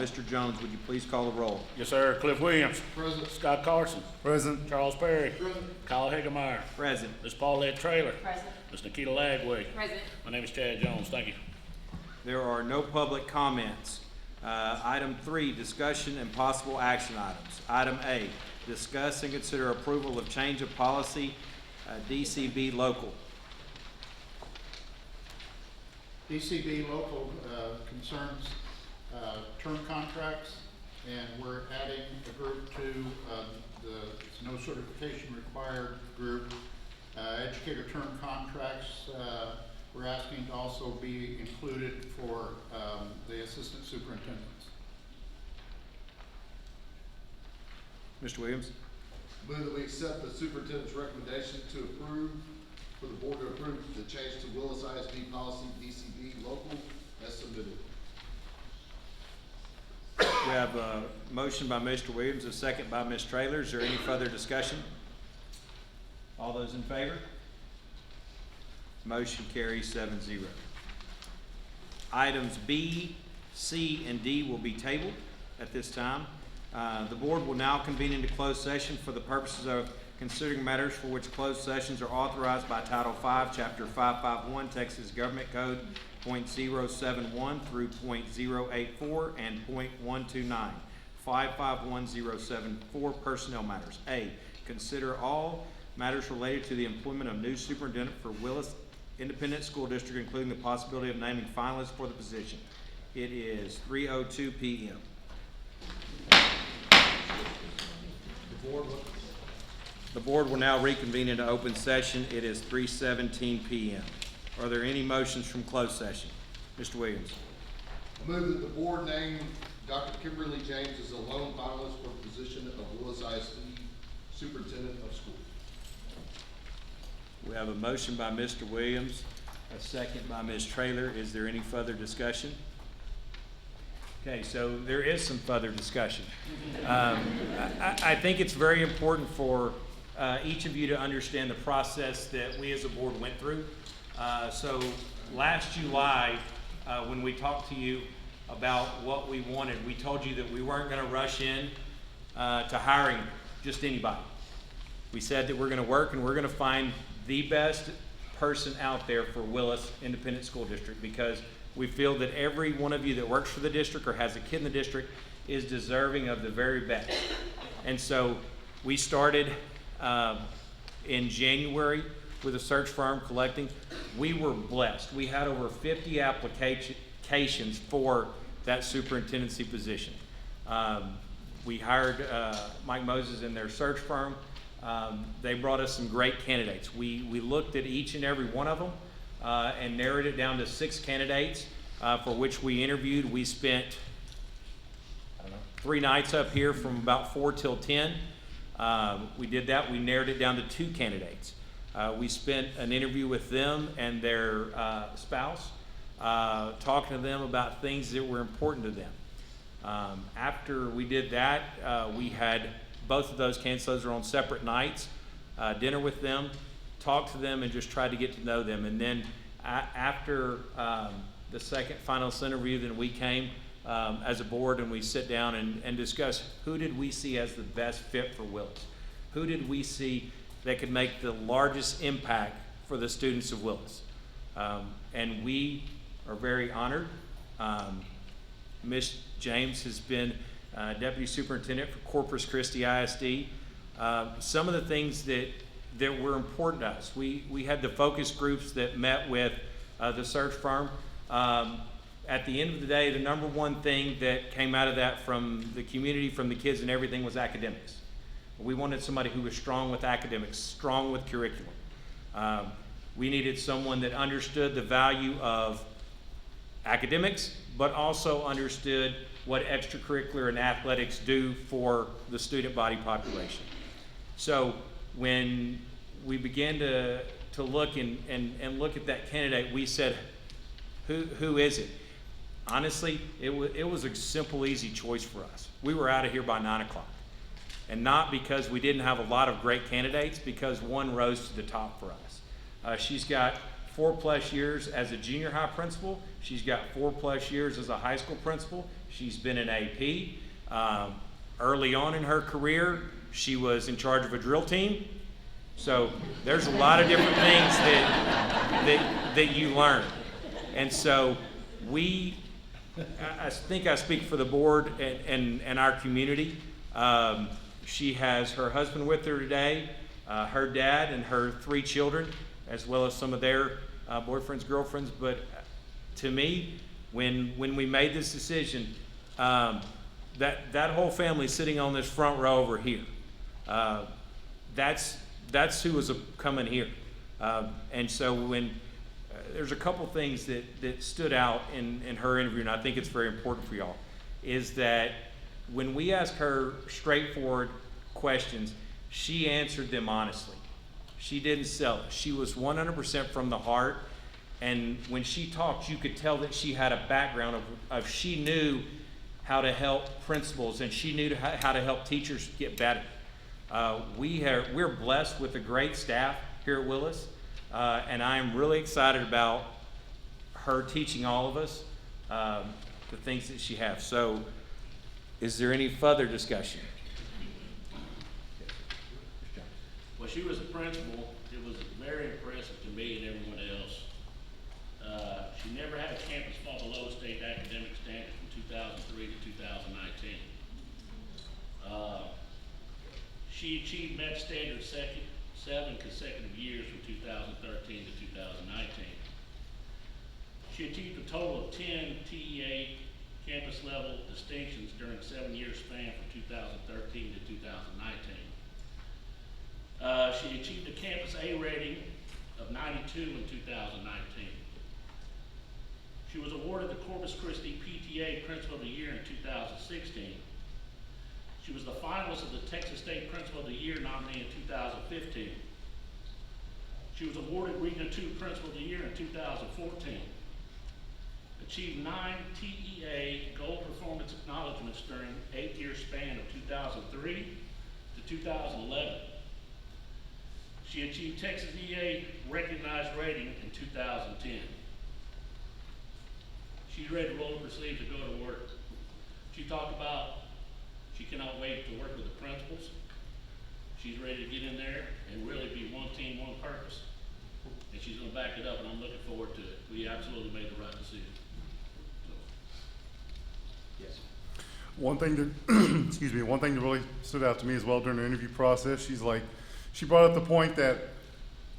Mr. Jones, would you please call the roll? Yes, sir. Cliff Williams. Present. Scott Carson. Present. Charles Perry. Present. Kyle Hagemeyer. Present. Ms. Paulette Traylor. Present. Ms. Nikita Lagway. Present. My name is Chad Jones. Thank you. There are no public comments. Item 3, discussion and possible action items. Item A, discuss and consider approval of change of policy, DCB local. DCB local concerns term contracts, and we're adding a group to the no certification required group. Educator term contracts, we're asking to also be included for the assistant superintendents. Mr. Williams? Move that we accept the superintendent's recommendation to approve, for the board to approve the change to Willis ISD policy DCB local as submitted. We have a motion by Mr. Williams, a second by Ms. Traylor. Is there any further discussion? All those in favor? Motion carries 7-0. Items B, C, and D will be tabled at this time. The board will now convene into closed session for the purposes of considering matters for which closed sessions are authorized by Title V, Chapter 551, Texas Government Code .071 through .084 and .129, 551074 personnel matters. A, consider all matters related to the employment of new superintendent for Willis Independent School District, including the possibility of naming finalists for the position. It is 3:02 p.m. The board will now reconvene into open session. It is 3:17 p.m. Are there any motions from closed session? Mr. Williams. I move that the board name Dr. Kimberly James as a lone finalist for the position of Willis ISD Superintendent of Schools. We have a motion by Mr. Williams, a second by Ms. Traylor. Is there any further discussion? Okay, so there is some further discussion. I think it's very important for each of you to understand the process that we as a board went through. So last July, when we talked to you about what we wanted, we told you that we weren't going to rush in to hiring just anybody. We said that we're going to work and we're going to find the best person out there for Willis Independent School District, because we feel that every one of you that works for the district or has a kid in the district is deserving of the very best. And so we started in January with a search firm collecting. We were blessed. We had over 50 applications for that superintendency position. We hired Mike Moses and their search firm. They brought us some great candidates. We looked at each and every one of them and narrowed it down to 6 candidates for which we interviewed. We spent 3 nights up here from about 4 till 10. We did that. We narrowed it down to 2 candidates. We spent an interview with them and their spouse, talking to them about things that were important to them. After we did that, we had both of those candidates. Those are on separate nights, dinner with them, talked to them, and just tried to get to know them. And then after the second finalist interview, then we came as a board and we sit down and discuss who did we see as the best fit for Willis? Who did we see that could make the largest impact for the students of Willis? And we are very honored. Ms. James has been Deputy Superintendent for Corpus Christi ISD. Some of the things that were important to us, we had the focus groups that met with the search firm. At the end of the day, the number one thing that came out of that from the community, from the kids and everything, was academics. We wanted somebody who was strong with academics, strong with curriculum. We needed someone that understood the value of academics, but also understood what extracurricular and athletics do for the student body population. So when we began to look and look at that candidate, we said, who is it? Honestly, it was a simple, easy choice for us. We were out of here by 9 o'clock. And not because we didn't have a lot of great candidates, because one rose to the top for us. She's got 4+ years as a junior high principal. She's got 4+ years as a high school principal. She's been an AP. Early on in her career, she was in charge of a drill team. So there's a lot of different things that you learn. And so I think I speak for the board and our community. She has her husband with her today, her dad and her 3 children, as well as some of their boyfriends, girlfriends. But to me, when we made this decision, that whole family sitting on this front row over here, that's who was coming here. And so when there's a couple things that stood out in her interview, and I think it's very important for y'all, is that when we asked her straightforward questions, she answered them honestly. She didn't sell it. She was 100% from the heart. And when she talked, you could tell that she had a background of she knew how to help principals, and she knew how to help teachers get better. We're blessed with a great staff here at Willis, and I am really excited about her teaching all of us the things that she has. So, is there any further discussion? When she was a principal, it was very impressive to me and everyone else. She never had a campus fall below state academic standards from 2003 to 2019. She achieved Met Standard 7 consecutive years from 2013 to 2019. She achieved a total of 10 TEA campus level distinctions during a 7-year span from 2013 to 2019. She achieved a campus A rating of 92 in 2019. She was awarded the Corpus Christi PTA Principal of the Year in 2016. She was the finalist of the Texas State Principal of the Year nominee in 2015. She was awarded Region 2 Principal of the Year in 2014. Achieved 9 TEA Gold Performance Acknowledgements during an 8-year span of 2003 to 2011. She achieved Texas EA Recognized Rating in 2010. She's ready to roll up her sleeves and go to work. She talked about she cannot wait to work with the principals. She's ready to get in there and really be one team, one purpose. And she's gonna back it up, and I'm looking forward to it. We absolutely made the right decision. Yes. One thing that, excuse me, one thing that really stood out to me as well during the interview process, she brought up the point that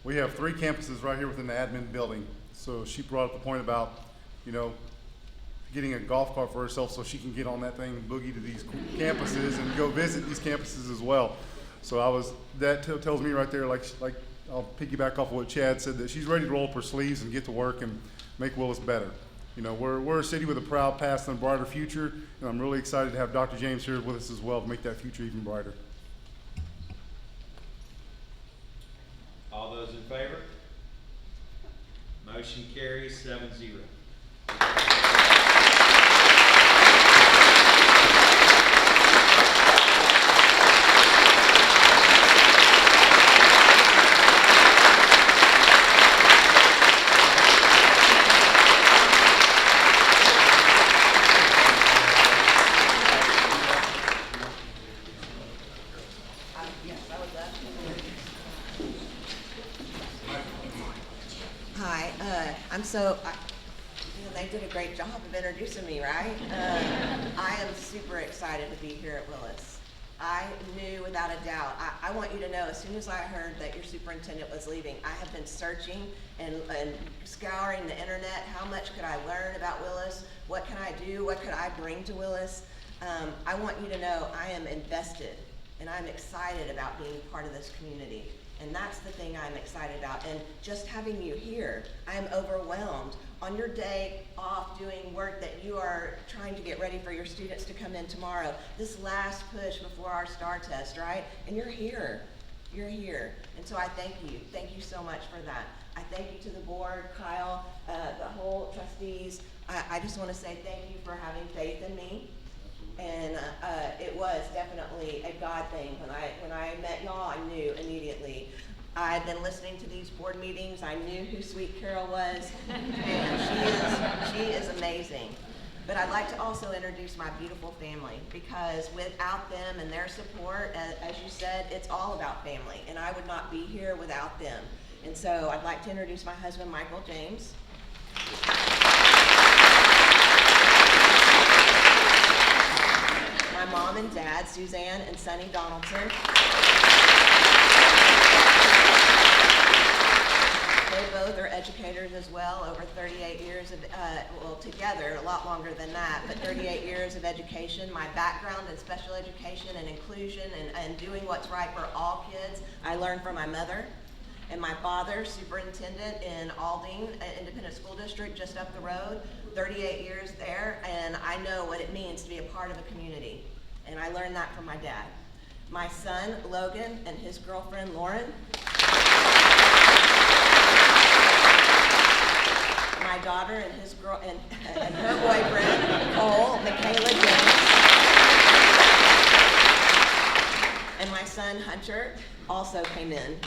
we have 3 campuses right here within the admin building. So she brought up the point about, getting a golf cart for herself so she can get on that thing and boogie to these campuses and go visit these campuses as well. So that tells me right there, like I'll piggyback off of what Chad said, that she's ready to roll up her sleeves and get to work and make Willis better. We're a city with a proud past and a brighter future, and I'm really excited to have Dr. James here with us as well to make that future even brighter. All those in favor? Motion carries 7-0. Hi, they did a great job of introducing me, right? I am super excited to be here at Willis. I knew without a doubt, I want you to know, as soon as I heard that your superintendent was leaving, I have been searching and scouring the internet. How much could I learn about Willis? What can I do? What could I bring to Willis? I want you to know I am invested and I'm excited about being part of this community. And that's the thing I'm excited about. And just having you here, I'm overwhelmed. On your day off doing work that you are trying to get ready for your students to come in tomorrow, this last push before our STAR test, right? And you're here. You're here. And so I thank you. Thank you so much for that. I thank you to the board, Kyle, the whole trustees. I just want to say thank you for having faith in me. And it was definitely a God thing. When I met y'all, I knew immediately. I had been listening to these board meetings. I knew who Sweet Carol was, and she is amazing. But I'd like to also introduce my beautiful family, because without them and their support, as you said, it's all about family, and I would not be here without them. And so I'd like to introduce my husband, Michael James. My mom and dad, Suzanne and Sonny Donaldson. They both are educators as well, over 38 years of, well, together, a lot longer than that, but 38 years of education. My background in special education and inclusion and doing what's right for all kids, I learned from my mother. And my father, superintendent in Aldine Independent School District, just up the road, 38 years there, and I know what it means to be a part of a community. And I learned that from my dad. My son, Logan, and his girlfriend, Lauren. My daughter and his and her boyfriend, Cole, Michaela James. And my son, Hunter, also came in.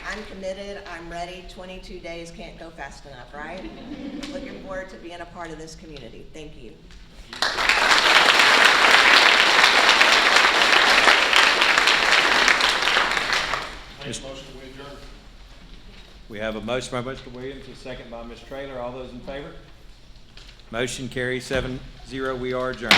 I'm committed, I'm ready, 22 days can't go fast enough, right? Looking forward to being a part of this community. Thank you. Make a motion, we adjourn. We have a motion by Mr. Williams, a second by Ms. Traylor. All those in favor? Motion carries 7-0. We are adjourned.